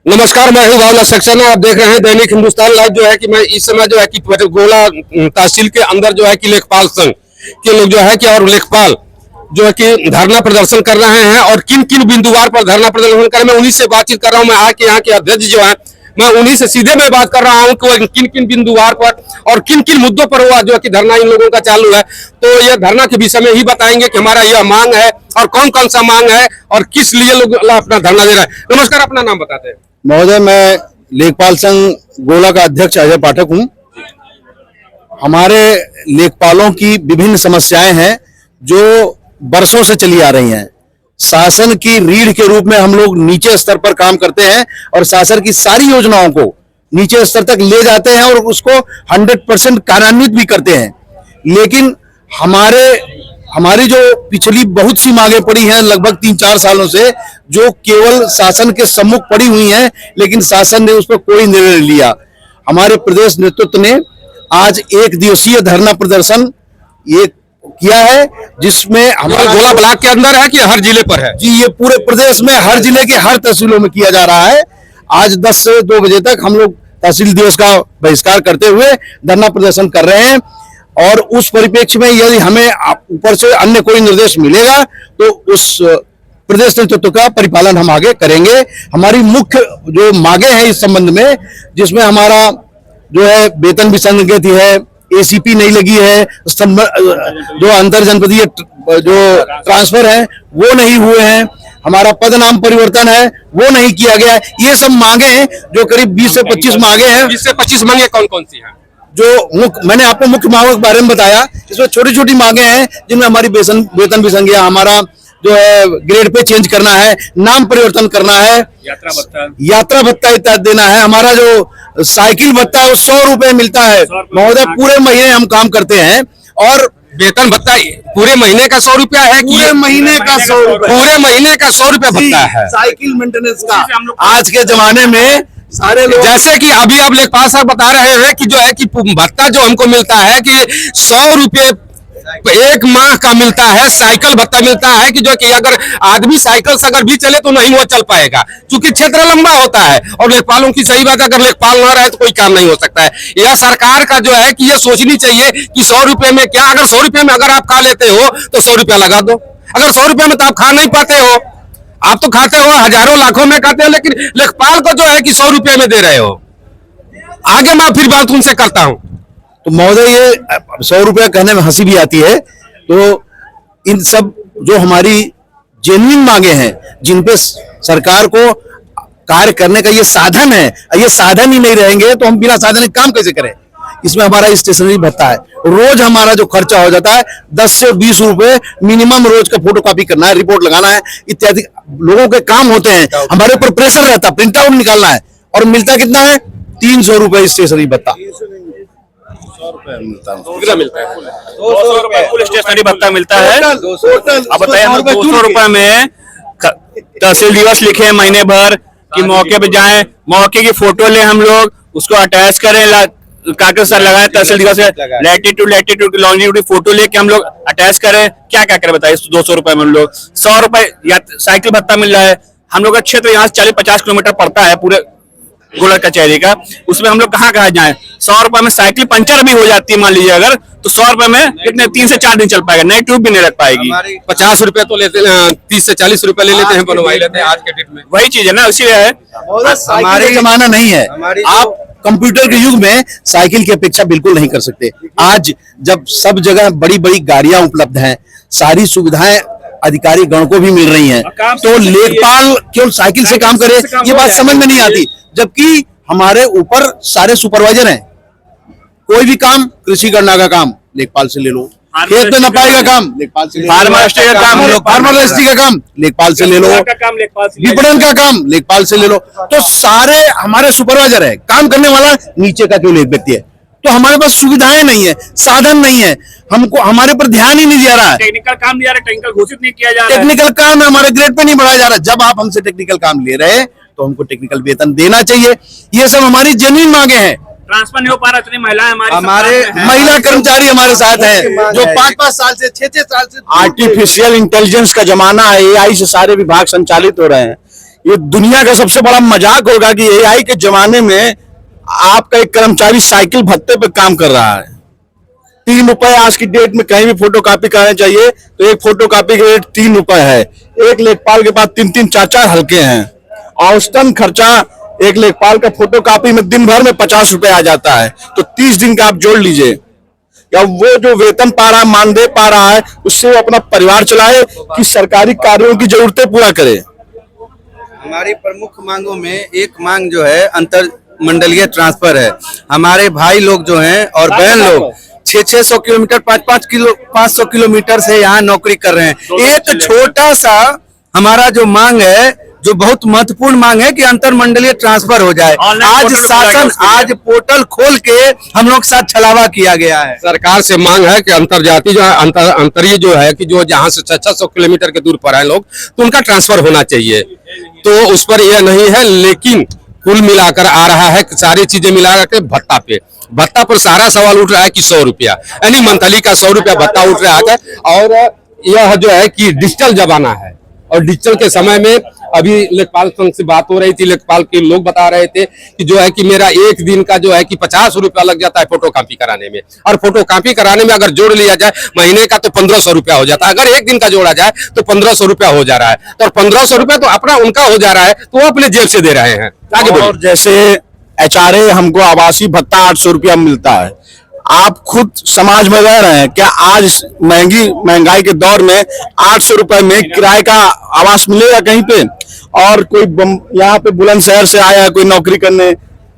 नमस्कार, मैं हूं भावना सक्सेना। आप देख रहे हैं दैनिक हिंदुस्तान लाइव। जो है कि मैं इस समय जो है कि गोला तहसील के अंदर जो है कि लेखपाल संघ के लोग जो है कि और लेखपाल जो है कि धरना प्रदर्शन कर रहे हैं और किन किन बिंदुवार पर धरना प्रदर्शन कर, मैं उन्हीं से बातचीत कर रहा हूं। मैं यहाँ के अध्यक्ष जो है, मैं उन्हीं से सीधे मैं बात कर रहा हूं कि किन किन बिंदुवार पर और किन किन मुद्दों पर हुआ जो है कि धरना इन लोगों का चालू है। तो यह धरना के विषय में ही बताएंगे कि हमारा यह मांग है और कौन कौन सा मांग है और किस लिए लोग अपना धरना दे रहे हैं। नमस्कार, अपना नाम बताते हैं। महोदय, मैं लेखपाल संघ गोला का अध्यक्ष अजय पाठक हूं। हमारे लेखपालों की विभिन्न समस्याएं हैं जो बरसों से चली आ रही हैं। शासन की रीढ़ के रूप में हम लोग नीचे स्तर पर काम करते हैं और शासन की सारी योजनाओं को नीचे स्तर तक ले जाते हैं और उसको 100% कार्यान्वित भी करते हैं। लेकिन हमारी जो पिछली बहुत सी मांगें पड़ी हैं लगभग 3-4 सालों से, जो केवल शासन के सम्मुख पड़ी हुई हैं, लेकिन शासन ने उस पर कोई निर्णय नहीं लिया। हमारे प्रदेश नेतृत्व ने आज 1 दिवसीय धरना प्रदर्शन ये किया है, जिसमें हमारा गोला ब्लॉक के अंदर है कि हर जिले पर है? जी, ये पूरे प्रदेश में हर जिले के हर तहसीलों में किया जा रहा है। आज 10 से 2 बजे तक हम लोग तहसील दिवस का बहिष्कार करते हुए धरना प्रदर्शन कर रहे हैं और उस परिप्रेक्ष्य में यदि हमें ऊपर से अन्य कोई निर्देश मिलेगा तो उस प्रदेश नेतृत्व का परिपालन हम आगे करेंगे। हमारी मुख्य जो मांगे हैं इस संबंध में, जिसमें हमारा जो है वेतन विसंगति है, एसीपी नहीं लगी है, जो अंतर जनपदीय जो ट्रांसफर है वो नहीं हुए हैं, हमारा पद नाम परिवर्तन है वो नहीं किया गया है। ये सब मांगे हैं जो करीब 20 से 25 मांगे हैं। 20 से 25 मांगे कौन कौन सी हैं? जो मैंने आपको मुख्य मांगों के बारे में बताया, इसमें छोटी छोटी मांगे हैं जिनमें हमारी वेतन विसंगतियां, हमारा जो है ग्रेड पे चेंज करना है, नाम परिवर्तन करना है, यात्रा भत्ता इत्यादि देना है। हमारा जो साइकिल भत्ता है वो 100 रुपए मिलता है महोदय। पूरे महीने हम काम करते हैं और वेतन भत्ता पूरे महीने का 100 रुपया है? पूरे महीने का 100 रुपए, पूरे महीने का 100 रुपया भत्ता है। साइकिल मेंटेनेंस का आज के जमाने में सारे लोग, जैसे कि अभी आप लेखपाल साहब बता रहे हैं कि जो है कि भत्ता जो हमको मिलता है कि 100 रुपये 1 माह का मिलता है, साइकिल भत्ता मिलता है कि जो कि अगर आदमी साइकिल से अगर भी चले तो नहीं वो चल पाएगा, क्योंकि क्षेत्र लंबा होता है और लेखपालों की सही बात है, अगर लेखपाल ना रहे तो कोई काम नहीं हो सकता है। यह सरकार का जो है कि ये सोचनी चाहिए कि 100 रुपए में क्या, अगर 100 रुपए में अगर आप खा लेते हो तो 100 रुपया लगा दो। अगर 100 रुपये में तो आप खा नहीं पाते हो, आप तो खाते हो हजारों लाखों में खाते हो, लेकिन लेखपाल को जो है कि 100 रुपये में दे रहे हो। आगे मैं फिर बात उनसे करता हूं। तो महोदय, ये 100 रुपया कहने में हंसी भी आती है। तो इन सब जो हमारी जेन्युइन मांगे हैं, जिन पे सरकार को कार्य करने का ये साधन है, ये साधन ही नहीं रहेंगे तो हम बिना साधन के काम कैसे करें। इसमें हमारा स्टेशनरी भत्ता है, रोज हमारा जो खर्चा हो जाता है 10 से 20 रुपए मिनिमम रोज का फोटोकॉपी करना है, रिपोर्ट लगाना है इत्यादि लोगों के काम होते हैं। हमारे ऊपर प्रेशर रहता है, प्रिंट आउट निकालना है और मिलता कितना है? 300 रुपए स्टेशनरी भत्ता मिलता है। 200 रुपए फुल स्टेशनरी भत्ता मिलता है। अब बताइए, हम 200 रुपए में तहसील दिवस लिखे महीने भर कि मौके पे जाएं, मौके की फोटो ले, हम लोग उसको अटैच करें, कागज सर लगाए तहसील दिवस में, लैटिट्यूड लॉन्जिट्यूड फोटो लेके हम लोग अटैच करें। क्या क्या करें बताइए? 200 रुपए में हम लोग 100 रुपए साइकिल भत्ता मिल रहा है। हम लोग का क्षेत्र यहाँ से 40-50 किलोमीटर पड़ता है पूरे गोला कचहरी का, उसमें हम लोग कहाँ जाएं? 100 रुपए में साइकिल पंचर भी हो जाती है मान लीजिए अगर, तो 100 रुपए में कितने 3 से 4 दिन चल पाएगा, नई ट्यूब भी नहीं लग पाएगी। 50 रुपए तो लेते, 30 से 40 रुपए ले लेते हैं, बनवाई लेते हैं आज के डेट में। वही चीज है ना, इसीलिए है। हमारे जमाना नहीं है। आप कंप्यूटर के युग में साइकिल की अपेक्षा बिल्कुल नहीं कर सकते। आज जब सब जगह बड़ी बड़ी गाड़ियां उपलब्ध हैं, सारी सुविधाएं अधिकारी गण को भी मिल रही हैं, तो लेखपाल क्यों साइकिल से काम करे, ये बात समझ में नहीं आती। जबकि हमारे ऊपर सारे सुपरवाइजर हैं। कोई भी काम, कृषि गणना का काम लेखपाल से ले लो, खेत में नपाई का काम लेखपाल से ले लो, फार्मर रजिस्ट्री का काम लेखपाल से ले लो, विपणन का काम लेखपाल से ले लो। तो सारे हमारे सुपरवाइजर है, काम करने वाला नीचे का केवल एक व्यक्ति है। तो हमारे पास सुविधाएं नहीं है, साधन नहीं है, हमको हमारे पर ध्यान ही नहीं दिया रहा है। टेक्निकल काम दिया रहा है, टेक्निकल घोषित नहीं किया जा रहा है, टेक्निकल काम हमारे ग्रेड पे नहीं बढ़ाया जा रहा है। जब आप हमसे टेक्निकल काम ले रहे हैं तो हमको टेक्निकल वेतन देना चाहिए। ये सब हमारी जेन्युइन मांगे हैं। ट्रांसफर नहीं हो पा रहा, इतनी महिलाएं हमारे महिला कर्मचारी हमारे साथ हैं जो 5-5 साल से 6-6 साल से। आर्टिफिशियल इंटेलिजेंस का जमाना है, AI से सारे विभाग संचालित हो रहे हैं। ये दुनिया का सबसे बड़ा मजाक होगा कि एआई के जमाने में आपका एक कर्मचारी साइकिल भत्ते पे काम कर रहा है। 3 रुपए आज की डेट में कहीं भी फोटो कॉपी कराने चाहिए तो एक फोटो कॉपी का रेट 3 रुपए है। एक लेखपाल के पास 3-3 4-4 हल्के हैं। औसतन खर्चा एक लेखपाल का फोटो कॉपी में दिन भर में 50 रुपए आ जाता है, तो 30 दिन का आप जोड़ लीजिए। या वो जो वेतन पा रहा है, मानदेय पा रहा है, उससे वो अपना परिवार चलाए कि सरकारी कार्यों की जरूरतें पूरा करे। हमारी प्रमुख मांगों में एक मांग जो है अंतर मंडलीय ट्रांसफर है। हमारे भाई लोग जो हैं और बहन लोग 600 किलोमीटर 500 किलोमीटर से यहाँ नौकरी कर रहे हैं। एक छोटा सा हमारा जो मांग है, जो बहुत महत्वपूर्ण मांग है कि अंतर मंडलीय ट्रांसफर हो जाए। आज पोर्टल खोल के हम लोग साथ छलावा किया गया है। सरकार से मांग है कि अंतरजातीय जो अंतरीय जो है कि जो जहाँ से 600 किलोमीटर के दूर पर है लोग, तो उनका ट्रांसफर होना चाहिए। तो उस पर यह नहीं है, लेकिन कुल मिलाकर आ रहा है कि सारी चीजें मिला के भत्ता पर सारा सवाल उठ रहा है कि 100 रुपया, यानी मंथली का 100 रुपया भत्ता उठ रहा है। और यह जो है कि डिजिटल जमाना है, और डिजिटल के समय में अभी लेखपाल संघ से बात हो रही थी, लेखपाल के लोग बता रहे थे कि जो है कि मेरा एक दिन का जो है कि 50 रुपया लग जाता है फोटो कॉपी कराने में, और फोटो कॉपी कराने में अगर जोड़ लिया जाए महीने का तो 1500 रुपया हो जाता है। अगर एक दिन का जोड़ा जाए तो 1500 रुपया हो जा रहा है, तो 1500 रुपया तो अपना उनका हो जा रहा है, तो वो अपने जेब से दे रहे हैं। आगे और जैसे एचआरए हमको आवासीय भत्ता 800 रुपया मिलता है। आप खुद समाज में रह रहे हैं, क्या आज महंगाई के दौर में 800 रुपए में किराए का आवास मिलेगा कहीं पे? और कोई यहाँ पे बुलंदशहर से आया है कोई नौकरी करने,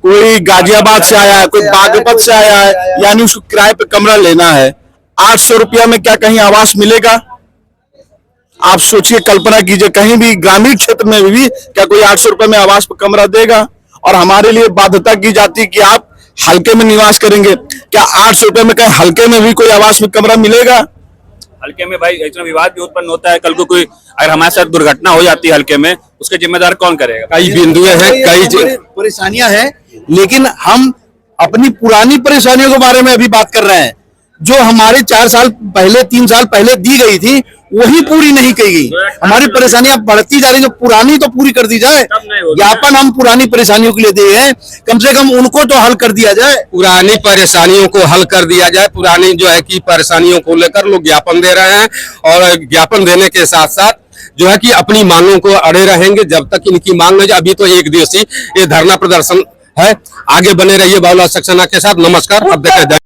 कोई गाजियाबाद से आया है, कोई बागपत से आया है, यानी उसको किराए पे कमरा लेना है। 800 रुपया में क्या कहीं आवास मिलेगा? आप सोचिए, कल्पना कीजिए, कहीं भी ग्रामीण क्षेत्र में भी क्या कोई 800 रुपए में आवास पे कमरा देगा? और हमारे लिए बाध्यता की जाती है कि आप हल्के में निवास करेंगे। क्या 800 रुपए में कहीं हल्के में भी कोई आवास में कमरा मिलेगा? हल्के में भाई इतना विवाद भी उत्पन्न होता है। कल को कोई अगर हमारे साथ दुर्घटना हो जाती है हल्के में, उसके जिम्मेदार कौन करेगा? कई बिंदु हैं, कई परेशानियां हैं, लेकिन हम अपनी पुरानी परेशानियों के बारे में अभी बात कर रहे हैं। जो हमारे 4 साल पहले 3 साल पहले दी गई थी वही पूरी नहीं की गई। हमारी परेशानियां बढ़ती जा रही, जो पुरानी तो पूरी कर दी जाए। ज्ञापन हम पुरानी परेशानियों के लिए दिए हैं, कम से कम उनको तो हल कर दिया जाए। पुरानी परेशानियों को हल कर दिया जाए। पुरानी जो है कि परेशानियों को लेकर लोग ज्ञापन दे रहे हैं, और ज्ञापन देने के साथ साथ जो है कि अपनी मांगों को अड़े रहेंगे जब तक इनकी मांग नहीं जाए। अभी तो 1 दिवसीय ये धरना प्रदर्शन है। आगे बने रहिए बाबूलाल सक्सेना के साथ। नमस्कार। अब देखें